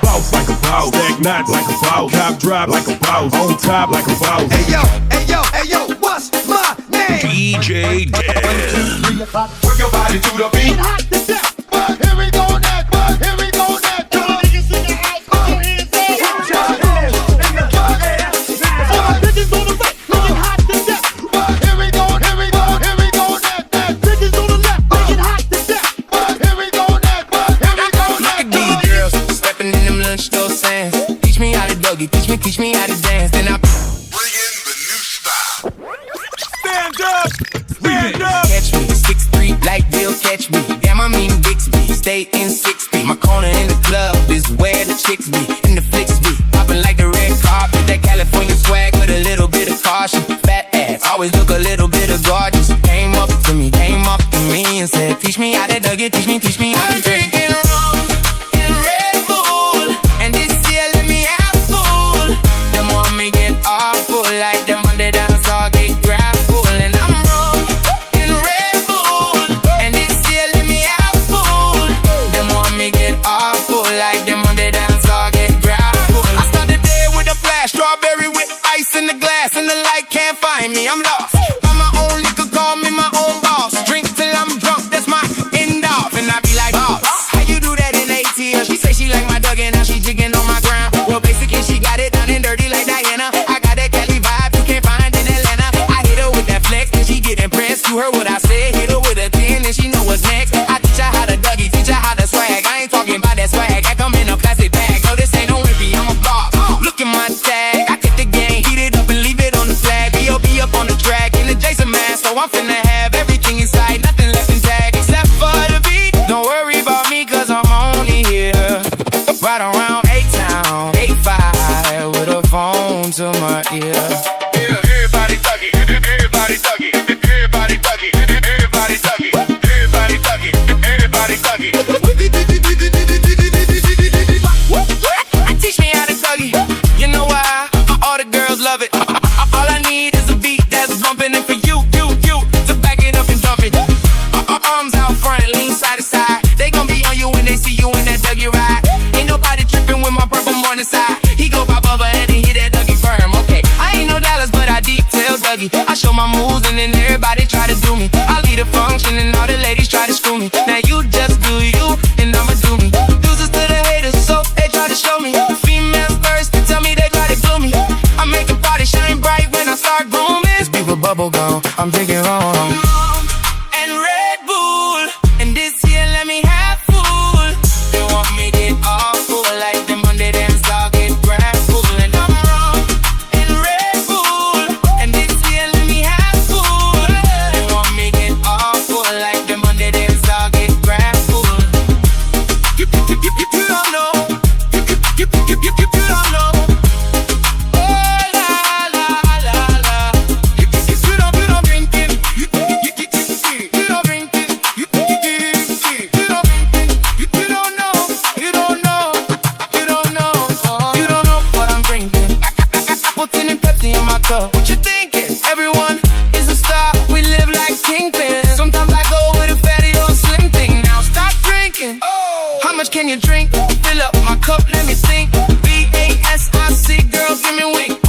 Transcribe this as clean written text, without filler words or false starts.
Boss like a boss, stack knots like a boss, cop drop like a boss, on top like a boss. Hey yo, hey yo, hey yo, what's my name? DJ Dan. Work your body to the beat. Hot to death, but here we go next, but here we go next. Come on, niggas in the house, put your hands up. Put your hands in the air. All my bitches on the right, looking hot to death. But here we go, here we go, here we go next. Bitches on the left, looking hot to death. But here we go next, but here we go next. Look at these girls stepping in them lunch door sands. Teach me how to doggy, teach me how to dance. Then I Bring in the new style. Stand up, stand up. catch me, 6'3" like Bill, catch me. Damn, I mean Bixby, stay in 6 feet. My corner in the club is where the chicks be, in the flicks be. Popping like the red carpet, that California swag with a little bit of caution. Fat ass, always look a little bit of gorgeous. Came up to me and said, teach me how to dug it, teach me how to drink it. Rum and Red Bull, and this year let me have full. The more me get awful, like them on the dance all get grappled. And I'm rum and Red Bull, and this year let me have full. The more me get awful, like them on the dance all get grappled. I start the day with a flash, strawberry with ice in the glass, and the light can't find me, I'm lost. I'm my own liquor, call me my own boss. Drink till I'm drunk, that's my end off. And I be like, boss, how you do that in ATL? She say she like my dug and now she jigging on my ground. Well, basically she got it done and dirty like Diana. I got that Cali vibe you can't find in Atlanta. I hit her with that flex and she get impressed. You heard what I said, hit her with a 10 and she know what's next. I teach her how to duggy, teach her how to swag. I ain't talking about that swag, I come in a plastic bag. No, this ain't no rippy, I'm a boss. Look at my tag, I take the game, heat it up and leave it on the flag. B.O.B. up on the track in the Jason mask, so I'm finna have everything inside, nothing left intact except for the beat. Don't worry about me cause I'm only here right around 8-Town, 8-5 with a phone to my ear. Everybody thuggy, everybody thuggy, everybody thuggy, everybody thuggy, everybody thuggy, everybody thuggy. Teach me how to duggy, you know why? All the girls love it. All I need is a beat that's bumping, and for you to back it up and dump it. Arms out front, lean side to side. They gon' be on you when they see you in that Dougie ride. Ain't nobody tripping with my purple morning side. He go pop over and then hit that Dougie firm. Okay, I ain't no dollars, but I detail Dougie. I show my moves and then everybody try to do me. I lead a function and all the ladies try to screw me. Now you just do you and I'ma do me. Deuces to the haters, so they try to show me. Females first, they tell me they try to glue me. I make the party shine bright when I start booming. This beat with bubble gum, I'm drinking wrong. And Red Bull, and this year let me have full. They want me get awful, like them on the dance dog get grappled. And I'm rum and Red Bull, and this year let me have full. They want me get awful, like them on the dance dog get grappled. You don't know, you don't know. Oh la la la la. You don't drink it. You don't drink it. You don't drink it. You don't know. You don't know. You don't know. You don't know what I'm drinking. Apple tin and Pepsi in my cup. What you thinking? Everyone is a star. We live like kingpins. Sometimes I go with a fatty or a slim thing. Now stop drinking. How much can you drink? Fill up my cup, let me sing. BASIC, girls, give me wink.